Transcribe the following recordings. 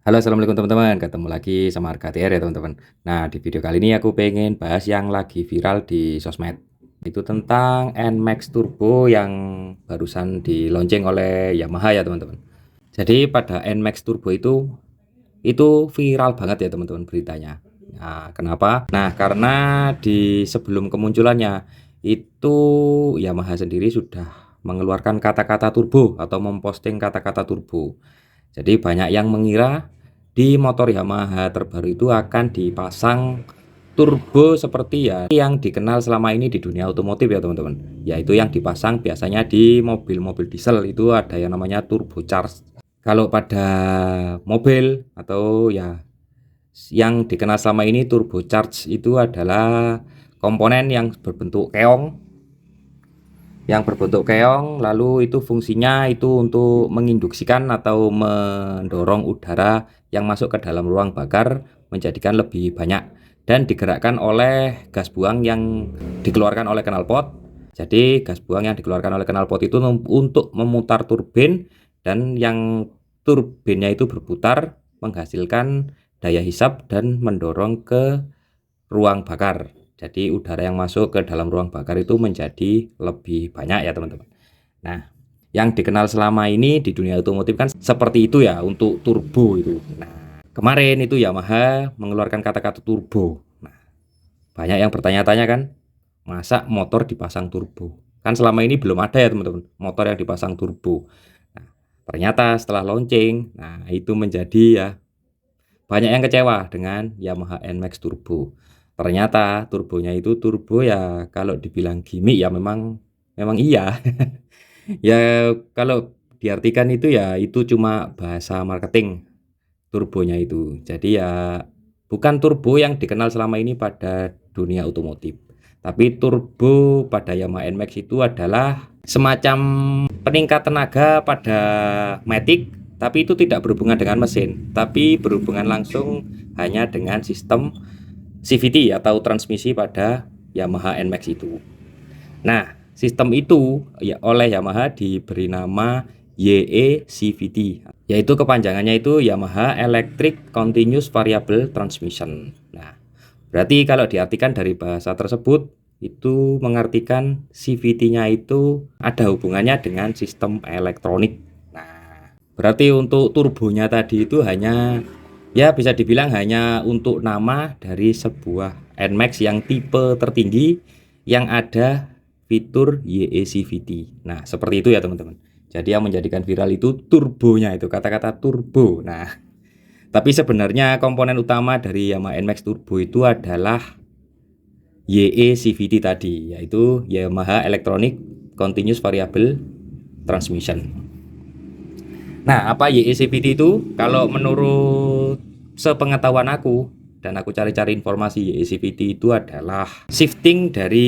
Halo, assalamualaikum teman-teman. Ketemu lagi sama Harga TR ya teman-teman. Nah, di video kali ini aku pengen bahas yang lagi viral di sosmed. Itu tentang NMAX Turbo yang barusan di-launching oleh Yamaha ya teman-teman. Jadi pada NMAX Turbo itu viral banget ya teman-teman beritanya. Nah, kenapa? Nah, karena di sebelum kemunculannya itu Yamaha sendiri sudah mengeluarkan kata-kata turbo atau memposting kata-kata turbo. Jadi banyak yang mengira di motor Yamaha terbaru itu akan dipasang turbo seperti ya yang dikenal selama ini di dunia otomotif ya teman-teman. Yaitu yang dipasang biasanya di mobil-mobil diesel itu ada yang namanya turbocharged. Kalau pada mobil atau ya yang dikenal selama ini turbocharged itu adalah komponen yang berbentuk keong, lalu itu fungsinya itu untuk menginduksikan atau mendorong udara yang masuk ke dalam ruang bakar menjadikan lebih banyak dan digerakkan oleh gas buang yang dikeluarkan oleh knalpot. Jadi gas buang yang dikeluarkan oleh knalpot itu untuk memutar turbin, dan yang turbinnya itu berputar menghasilkan daya hisap dan mendorong ke ruang bakar. Jadi udara yang masuk ke dalam ruang bakar itu menjadi lebih banyak ya teman-teman. Nah, yang dikenal selama ini di dunia otomotif kan seperti itu ya untuk turbo itu. Nah, kemarin itu Yamaha mengeluarkan kata-kata turbo. Nah, banyak yang bertanya-tanya kan, masa motor dipasang turbo? Kan selama ini belum ada ya teman-teman, motor yang dipasang turbo. Nah, ternyata setelah launching, nah itu menjadi ya banyak yang kecewa dengan Yamaha NMAX Turbo. Ternyata turbonya itu turbo ya kalau dibilang gimmick ya memang iya. Ya kalau diartikan itu ya itu cuma bahasa marketing turbonya itu. Jadi ya bukan turbo yang dikenal selama ini pada dunia otomotif. Tapi turbo pada Yamaha NMAX itu adalah semacam peningkat tenaga pada Matic, tapi itu tidak berhubungan dengan mesin, tapi berhubungan langsung hanya dengan sistem CVT atau transmisi pada Yamaha NMAX itu. Nah, sistem itu ya oleh Yamaha diberi nama YE-CVT, yaitu kepanjangannya itu Yamaha Electric Continuous Variable Transmission. Nah, berarti kalau diartikan dari bahasa tersebut itu mengartikan CVT-nya itu ada hubungannya dengan sistem elektronik. Nah, berarti untuk turbonya tadi itu hanya ya bisa dibilang hanya untuk nama dari sebuah NMAX yang tipe tertinggi yang ada fitur YE-CVT. Nah, seperti itu ya teman-teman. Jadi yang menjadikan viral itu turbonya itu kata-kata turbo. Nah, tapi sebenarnya komponen utama dari Yamaha NMAX Turbo itu adalah YE-CVT tadi, yaitu Yamaha Electronic Continuous Variable Transmission. Nah, apa YE-CVT itu? Kalau menurut sepengetahuan aku dan aku cari-cari informasi, YE-CVT itu adalah shifting dari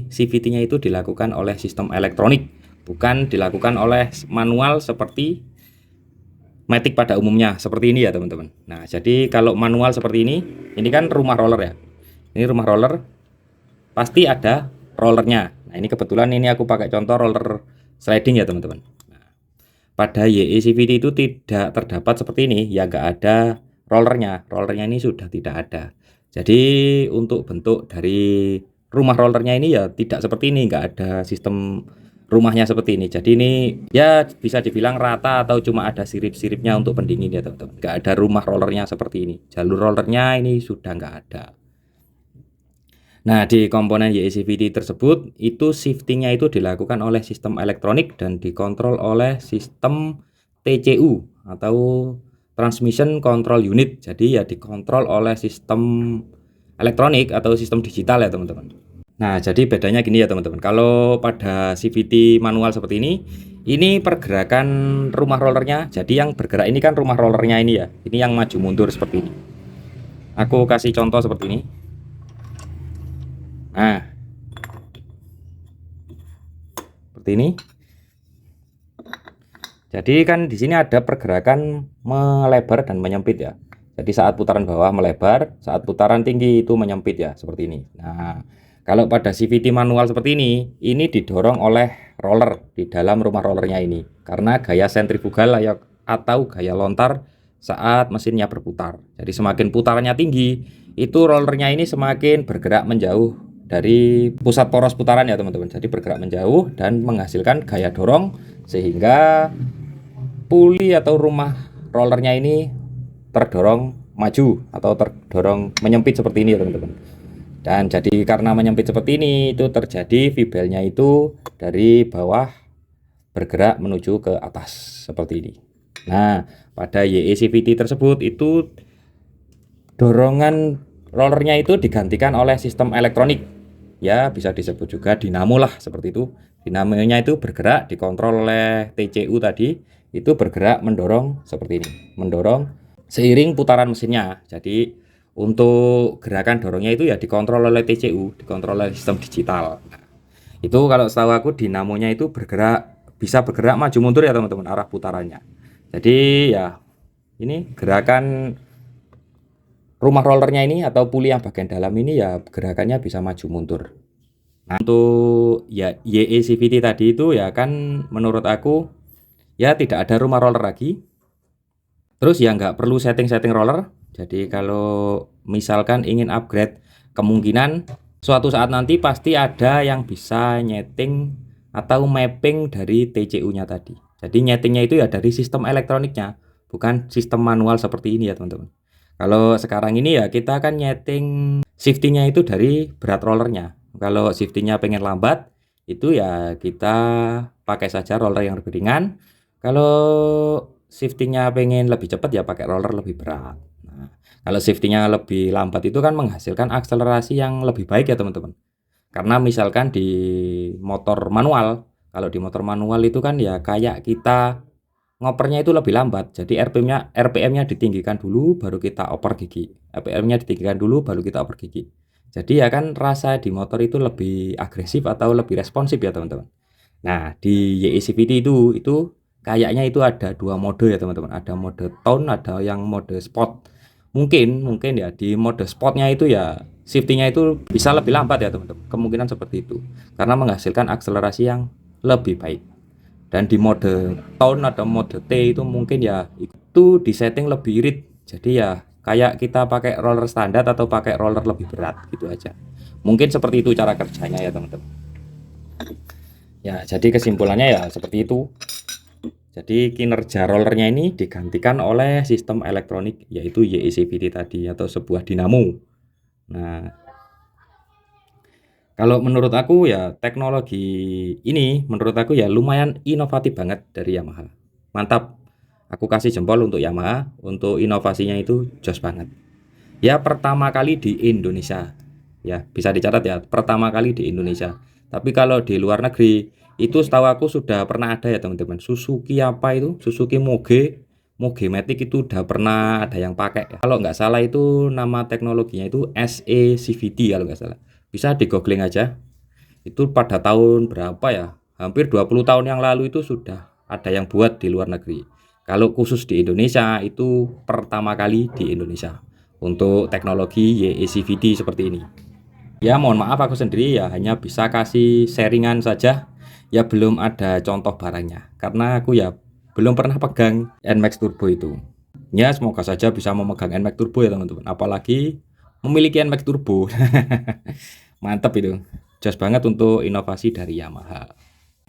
CVT-nya itu dilakukan oleh sistem elektronik, bukan dilakukan oleh manual seperti Matic pada umumnya seperti ini ya teman-teman. Nah, jadi kalau manual seperti ini kan rumah roller ya. Ini rumah roller pasti ada rollernya. Nah, ini kebetulan ini aku pakai contoh roller sliding ya teman-teman. Nah, pada YE-CVT itu tidak terdapat seperti ini, ya nggak ada rollernya. Rollernya ini sudah tidak ada. Jadi untuk bentuk dari rumah rollernya ini ya tidak seperti ini, nggak ada sistem rumahnya seperti ini. Jadi ini ya bisa dibilang rata atau cuma ada sirip-siripnya untuk pendingin ya teman-teman. Nggak ada rumah rollernya seperti ini. Jalur rollernya ini sudah nggak ada. Nah, di komponen YE-CVT tersebut itu shiftingnya itu dilakukan oleh sistem elektronik dan dikontrol oleh sistem TCU atau Transmission Control Unit. Jadi ya dikontrol oleh sistem elektronik atau sistem digital ya teman-teman. Nah, jadi bedanya gini ya teman-teman. Kalau pada CVT manual seperti ini pergerakan rumah rollernya. Jadi yang bergerak ini kan rumah rollernya ini ya. Ini yang maju mundur seperti ini. Aku kasih contoh seperti ini. Nah, seperti ini. Jadi kan di sini ada pergerakan melebar dan menyempit ya. Jadi saat putaran bawah melebar, saat putaran tinggi itu menyempit ya, seperti ini. Nah, kalau pada CVT manual seperti ini didorong oleh roller di dalam rumah rollernya ini. Karena gaya sentrifugal atau gaya lontar saat mesinnya berputar. Jadi semakin putarannya tinggi, itu rollernya ini semakin bergerak menjauh dari pusat poros putaran ya teman-teman. Jadi bergerak menjauh dan menghasilkan gaya dorong sehingga puli atau rumah rollernya ini terdorong maju atau terdorong menyempit seperti ini ya teman-teman. Dan jadi karena menyempit seperti ini itu terjadi V-belnya itu dari bawah bergerak menuju ke atas seperti ini. Nah, pada YECVT tersebut itu dorongan rollernya itu digantikan oleh sistem elektronik. Ya, bisa disebut juga dinamo lah seperti itu. Dinamonya itu bergerak dikontrol oleh TCU tadi, itu bergerak mendorong seperti ini. Mendorong seiring putaran mesinnya. Jadi untuk gerakan dorongnya itu ya dikontrol oleh TCU, dikontrol oleh sistem digital. Nah, itu kalau setahu aku dinamonya itu bisa bergerak maju mundur ya teman-teman arah putarannya. Jadi ya ini gerakan rumah rollernya ini atau puli yang bagian dalam ini ya gerakannya bisa maju mundur. Nah, untuk ya YECVT tadi itu ya kan menurut aku ya tidak ada rumah roller lagi. Terus ya nggak perlu setting-setting roller. Jadi kalau misalkan ingin upgrade, kemungkinan suatu saat nanti pasti ada yang bisa nyeting atau mapping dari TCU-nya tadi. Jadi nyetingnya itu ya dari sistem elektroniknya, bukan sistem manual seperti ini ya teman-teman. Kalau sekarang ini ya kita akan nyeting shiftingnya itu dari berat rollernya. Kalau shiftingnya pengen lambat, itu ya kita pakai saja roller yang lebih ringan. Kalau shiftingnya pengen lebih cepat ya pakai roller lebih berat. Nah, kalau shiftingnya lebih lambat itu kan menghasilkan akselerasi yang lebih baik ya teman-teman. Karena misalkan di motor manual, kalau di motor manual itu kan ya kayak kita ngopernya itu lebih lambat. Jadi RPM-nya ditinggikan dulu baru kita oper gigi. RPM-nya ditinggikan dulu baru kita oper gigi. Jadi ya kan rasa di motor itu lebih agresif atau lebih responsif ya teman-teman. Nah, di YECVT itu kayaknya itu ada dua mode ya teman-teman. Ada mode tone, ada yang mode sport. Mungkin ya di mode sportnya itu ya shiftingnya itu bisa lebih lambat ya teman-teman. Kemungkinan seperti itu. Karena menghasilkan akselerasi yang lebih baik. Dan di mode tone atau mode T itu mungkin ya itu disetting lebih irit. Jadi ya kayak kita pakai roller standar atau pakai roller lebih berat gitu aja. Mungkin seperti itu cara kerjanya ya teman-teman. Ya, jadi kesimpulannya ya seperti itu. Jadi kinerja rollernya ini digantikan oleh sistem elektronik yaitu YECVT tadi atau sebuah dinamo. Nah, kalau menurut aku ya teknologi ini menurut aku ya lumayan inovatif banget dari Yamaha. Mantap. Aku kasih jempol untuk Yamaha, untuk inovasinya itu jos banget. Ya pertama kali di Indonesia. Ya, bisa dicatat ya, pertama kali di Indonesia. Tapi kalau di luar negeri itu setahu aku sudah pernah ada ya teman-teman. Suzuki apa itu? Suzuki Moge Matic itu udah pernah ada yang pakai. Kalau nggak salah itu nama teknologinya itu SECVT kalau nggak salah. Bisa di googling aja. Itu pada tahun berapa ya? Hampir 20 tahun yang lalu itu sudah ada yang buat di luar negeri. Kalau khusus di Indonesia itu pertama kali di Indonesia untuk teknologi YECVT seperti ini. Ya mohon maaf aku sendiri ya hanya bisa kasih sharingan saja. Ya belum ada contoh barangnya karena aku ya belum pernah pegang NMAX Turbo itu. Ya semoga saja bisa memegang NMAX Turbo ya teman-teman. Apalagi memiliki NMAX Turbo. Mantap itu. Jos banget untuk inovasi dari Yamaha.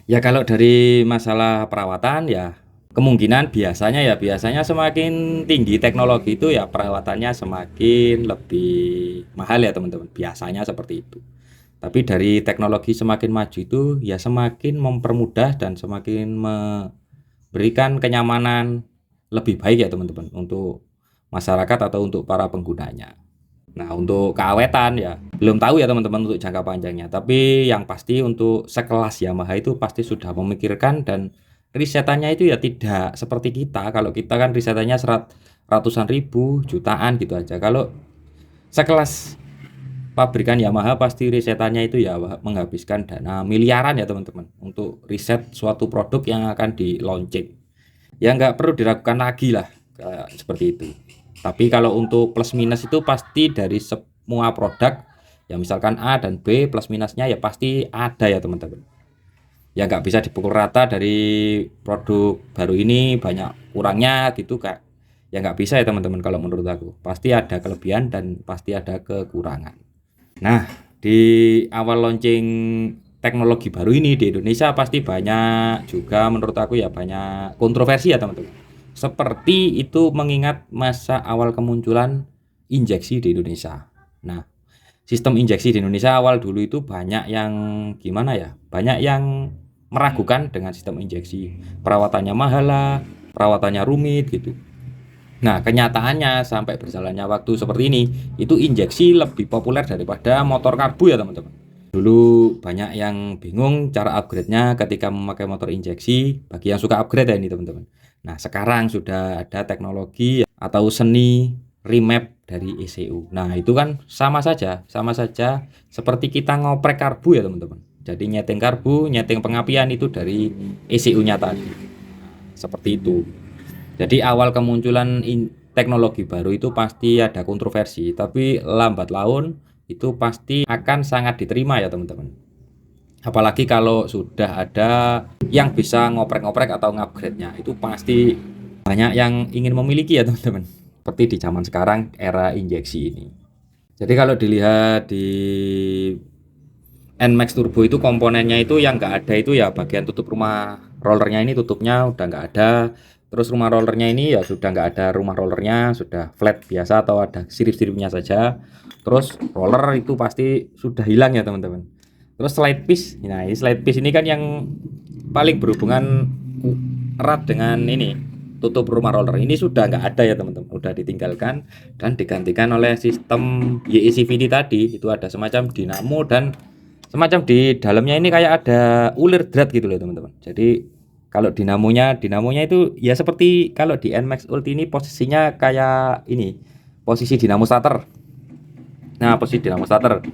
Ya kalau dari masalah perawatan ya kemungkinan biasanya semakin tinggi teknologi itu ya perawatannya semakin lebih mahal ya teman-teman. Biasanya seperti itu. Tapi dari teknologi semakin maju itu ya semakin mempermudah dan semakin memberikan kenyamanan lebih baik ya teman-teman untuk masyarakat atau untuk para penggunanya. Nah, untuk keawetan ya belum tahu ya teman-teman untuk jangka panjangnya. Tapi yang pasti untuk sekelas Yamaha itu pasti sudah memikirkan dan risetannya itu ya tidak seperti kita. Kalau kita kan risetannya ratusan ribu, jutaan gitu aja. Kalau sekelas pabrikan Yamaha pasti risetannya itu ya menghabiskan dana miliaran ya teman-teman untuk riset suatu produk yang akan di launching. Ya nggak perlu diragukan lagi lah seperti itu. Tapi kalau untuk plus minus itu pasti dari semua produk ya misalkan A dan B plus minusnya ya pasti ada ya teman-teman. Ya nggak bisa dipukul rata dari produk baru ini banyak kurangnya gitu kak. Ya nggak bisa ya teman-teman, kalau menurut aku. Pasti ada kelebihan dan pasti ada kekurangan. Nah, di awal launching teknologi baru ini di Indonesia pasti banyak juga menurut aku ya, banyak kontroversi ya teman-teman. Seperti itu mengingat masa awal kemunculan injeksi di Indonesia. Nah, sistem injeksi di Indonesia awal dulu itu banyak yang gimana ya? Banyak yang meragukan dengan sistem injeksi. Perawatannya mahal lah, perawatannya rumit gitu. Nah, kenyataannya sampai berjalannya waktu seperti ini, itu injeksi lebih populer daripada motor karbu ya teman-teman. Dulu banyak yang bingung cara upgrade-nya ketika memakai motor injeksi, bagi yang suka upgrade ya ini teman-teman. Nah, sekarang sudah ada teknologi atau seni remap dari ECU. Nah, itu kan sama saja seperti kita ngoprek karbu ya teman-teman. Jadi nyeting karbu, nyeting pengapian itu dari ECU-nya tadi. Seperti itu. Jadi awal kemunculan teknologi baru itu pasti ada kontroversi, tapi lambat laun itu pasti akan sangat diterima ya teman-teman. Apalagi kalau sudah ada yang bisa ngoprek-ngoprek atau ngupgrade-nya, itu pasti banyak yang ingin memiliki ya teman-teman. Seperti di zaman sekarang era injeksi ini. Jadi kalau dilihat di NMAX Turbo itu komponennya itu yang nggak ada itu ya bagian tutup rumah rollernya, ini tutupnya udah nggak ada. Terus rumah rollernya ini ya sudah nggak ada rumah rollernya, sudah flat biasa atau ada sirip-siripnya saja. Terus roller itu pasti sudah hilang ya teman-teman. Terus slide piece, nah ini slide piece ini kan yang paling berhubungan erat dengan ini tutup rumah roller, ini sudah nggak ada ya teman-teman, udah ditinggalkan dan digantikan oleh sistem YECVT tadi. Itu ada semacam dinamo dan semacam di dalamnya ini kayak ada ulir drat gitu loh teman-teman. Jadi kalau dinamonya itu ya seperti kalau di NMAX Ulti ini posisinya kayak ini, posisi dinamo starter. Nah, posisi dinamo starter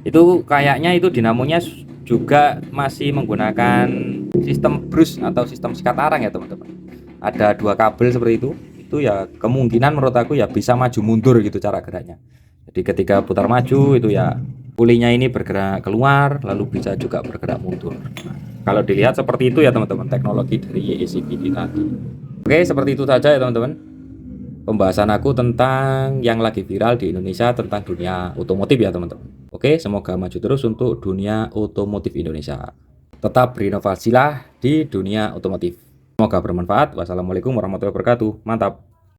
itu kayaknya itu dinamonya juga masih menggunakan sistem brush atau sistem sikat arang ya teman-teman. Ada dua kabel seperti itu ya kemungkinan menurut aku ya bisa maju mundur gitu cara geraknya. Jadi ketika putar maju itu ya pulinya ini bergerak keluar, lalu bisa juga bergerak mundur. Kalau dilihat seperti itu ya teman-teman, teknologi dari YECVT tadi. Oke, seperti itu saja ya teman-teman pembahasan aku tentang yang lagi viral di Indonesia tentang dunia otomotif ya teman-teman. Oke, semoga maju terus untuk dunia otomotif Indonesia. Tetap berinovasilah di dunia otomotif. Semoga bermanfaat. Wassalamualaikum warahmatullahi wabarakatuh. Mantap.